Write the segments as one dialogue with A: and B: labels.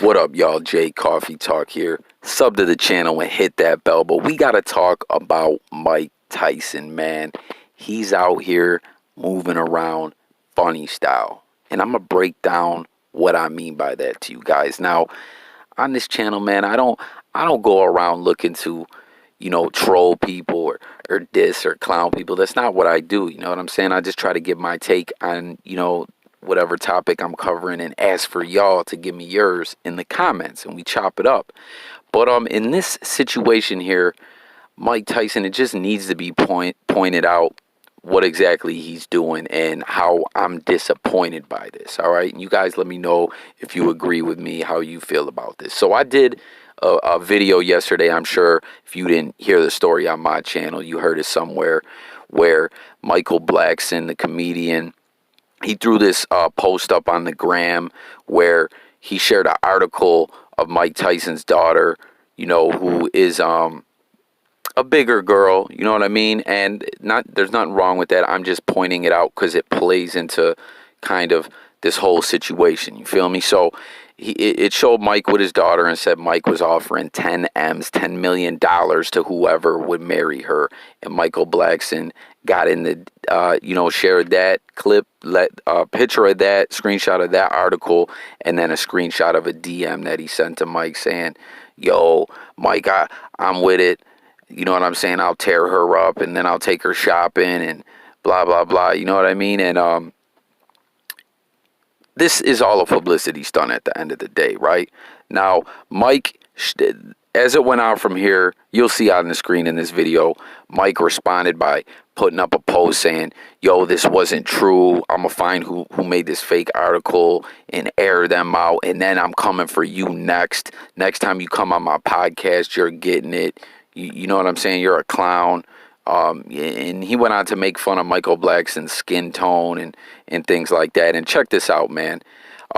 A: What up, y'all? Jay Coffee Talk here. Sub to the channel and hit that bell. But we got to talk about Mike Tyson, man. He's out here moving around funny style. And I'm going to break down what I mean by that to you guys. Now, on this channel, man, I don't go around looking to, troll people or diss or clown people. That's not what I do. You know what I'm saying? I just try to give my take on, whatever topic I'm covering and ask for y'all to give me yours in the comments and we chop it up. But in this situation here, Mike Tyson, it just needs to be pointed out what exactly he's doing and how I'm disappointed by this. All right, and you guys let me know if you agree with me, how you feel about this. So I did a video yesterday. I'm sure if you didn't hear the story on my channel, you heard it somewhere, where Michael Blackson, the comedian, he threw this post up on the gram where he shared an article of Mike Tyson's daughter, who is a bigger girl, you know what I mean? And there's nothing wrong with that. I'm just pointing it out because it plays into kind of this whole situation. You feel me? So it showed Mike with his daughter and said Mike was offering $10 million to whoever would marry her. And Michael Blackson got in the, shared that clip, picture of that, screenshot of that article, and then a screenshot of a DM that he sent to Mike saying, yo, Mike, I'm with it. You know what I'm saying? I'll tear her up and then I'll take her shopping and blah, blah, blah. You know what I mean? And this is all a publicity stunt at the end of the day, right? Now, Mike, as it went out from here, you'll see on the screen in this video, Mike responded by putting up a post saying, yo, this wasn't true. I'm going to find who made this fake article and air them out. And then I'm coming for you next. Next time you come on my podcast, you're getting it. You know what I'm saying? You're a clown. And he went on to make fun of Michael Blackson's skin tone and things like that. And check this out, man.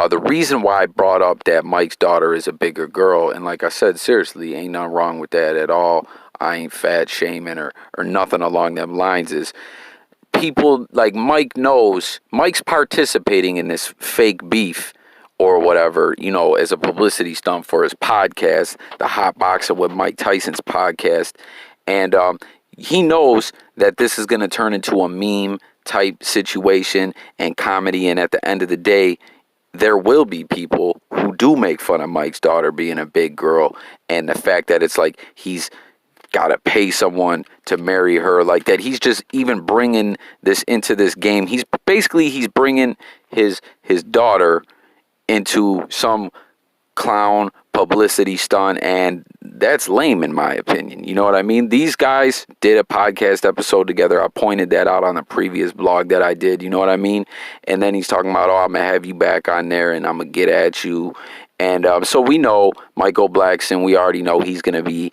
A: The reason why I brought up that Mike's daughter is a bigger girl, and like I said, seriously, ain't nothing wrong with that at all. I ain't fat shaming or nothing along them lines, is people like Mike knows Mike's participating in this fake beef or whatever, as a publicity stunt for his podcast, the Hot Boxer with Mike Tyson's podcast. And he knows that this is going to turn into a meme type situation and comedy. And at the end of the day, there will be people who do make fun of Mike's daughter being a big girl. And the fact that it's like he's got to pay someone to marry her like that. He's just even bringing this into this game. He's bringing his daughter into some clown publicity stunt, and that's lame in my opinion. You know what I mean? These guys did a podcast episode together. I pointed that out on a previous blog that I did. You know what I mean? And then he's talking about, I'm gonna have you back on there and I'm gonna get at you. And so we know Michael Blackson, we already know he's gonna be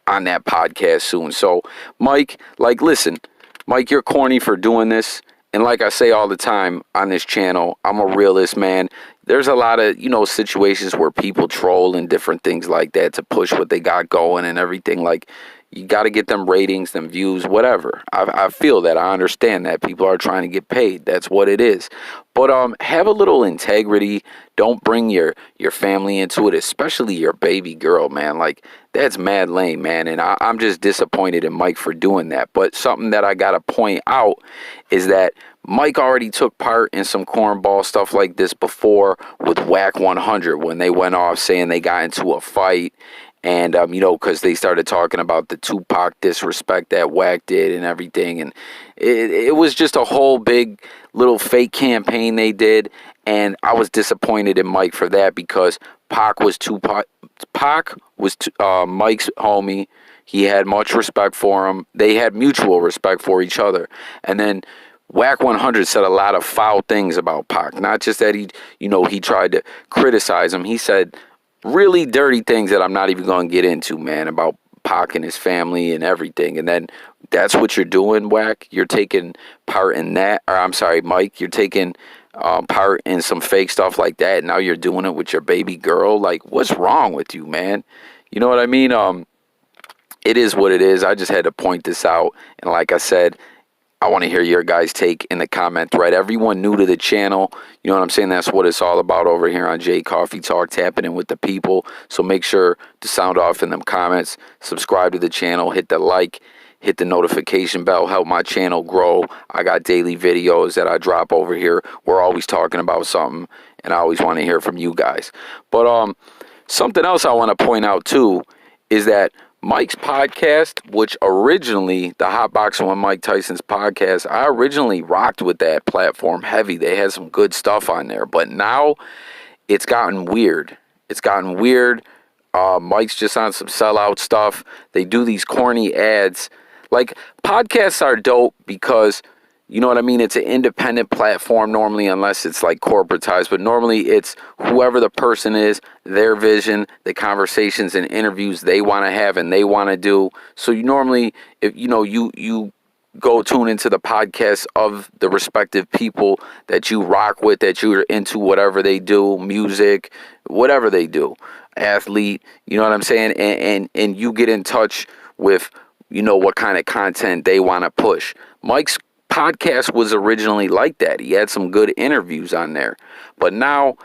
A: on that podcast soon. So Mike, listen, Mike, you're corny for doing this. And like I say all the time on this channel, I'm a realist, man. There's a lot of, situations where people troll and different things like that to push what they got going and everything. Like, you got to get them ratings, them views, whatever. I feel that. I understand that. People are trying to get paid. That's what it is. But have a little integrity. Don't bring your family into it, especially your baby girl, man. Like, that's mad lame, man. And I'm just disappointed in Mike for doing that. But something that I got to point out is that Mike already took part in some cornball stuff like this before with Whack 100 when they went off saying they got into a fight. And, because they started talking about the Tupac disrespect that Whack did and everything. And it was just a whole big little fake campaign they did. And I was disappointed in Mike for that because Pac was Mike's homie. He had much respect for him. They had mutual respect for each other. And then Whack 100 said a lot of foul things about Pac. Not just that he tried to criticize him. He said really dirty things that I'm not even going to get into, man, about Pac and his family and everything. And then that's what you're doing, Whack. You're taking part in that. Or I'm sorry, Mike. You're taking part in some fake stuff like that. And now you're doing it with your baby girl. Like, what's wrong with you, man? You know what I mean? It is what it is. I just had to point this out. And like I said, I want to hear your guys' take in the comment thread. Everyone new to the channel, you know what I'm saying? That's what it's all about over here on J Coffee Talk, tapping in with the people. So make sure to sound off in them comments. Subscribe to the channel. Hit the like. Hit the notification bell. Help my channel grow. I got daily videos that I drop over here. We're always talking about something, and I always want to hear from you guys. But something else I want to point out, too, is that Mike's podcast, which originally, the Hot Boxing with Mike Tyson's podcast, I originally rocked with that platform heavy. They had some good stuff on there. But now it's gotten weird. It's gotten weird. Mike's just on some sellout stuff. They do these corny ads. Like, podcasts are dope because, you know what I mean? It's an independent platform normally, unless it's like corporatized. But normally it's whoever the person is, their vision, the conversations and interviews they want to have and they want to do. So you normally, if you go tune into the podcast of the respective people that you rock with, that you're into, whatever they do, music, whatever they do, athlete, you know what I'm saying? And you get in touch with, what kind of content they want to push. Mike's podcast was originally like that. He had some good interviews on there. But now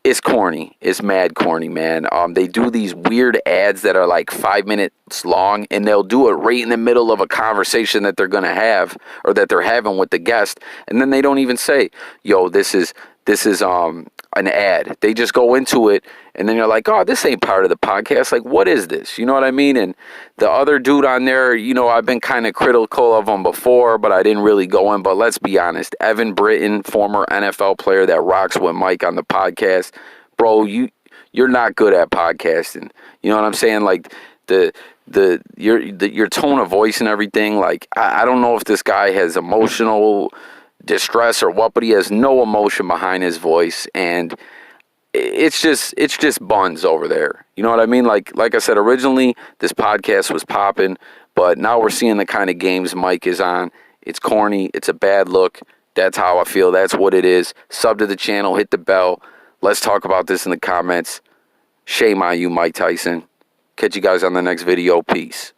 A: it's corny. It's mad corny, man. They do these weird ads that are like 5 minutes long, and they'll do it right in the middle of a conversation that they're going to have or that they're having with the guest. And then they don't even say, yo, this is an ad. They just go into it, and then you're like, oh, this ain't part of the podcast. Like, what is this? You know what I mean? And the other dude on there, I've been kind of critical of him before, but I didn't really go in. But let's be honest, Evan Britton, former NFL player that rocks with Mike on the podcast, bro, you're not good at podcasting. You know what I'm saying? Like, your tone of voice and everything, like, I don't know if this guy has emotional distress or what, but he has no emotion behind his voice, and it's just buns over there. You know what I mean? Like I said, originally this podcast was popping, but now we're seeing the kind of games Mike is on. It's corny. It's a bad look. That's how I feel. That's what it is. Sub to the channel. Hit the bell. Let's talk about this in the comments. Shame on you, Mike Tyson. Catch you guys on the next video. Peace.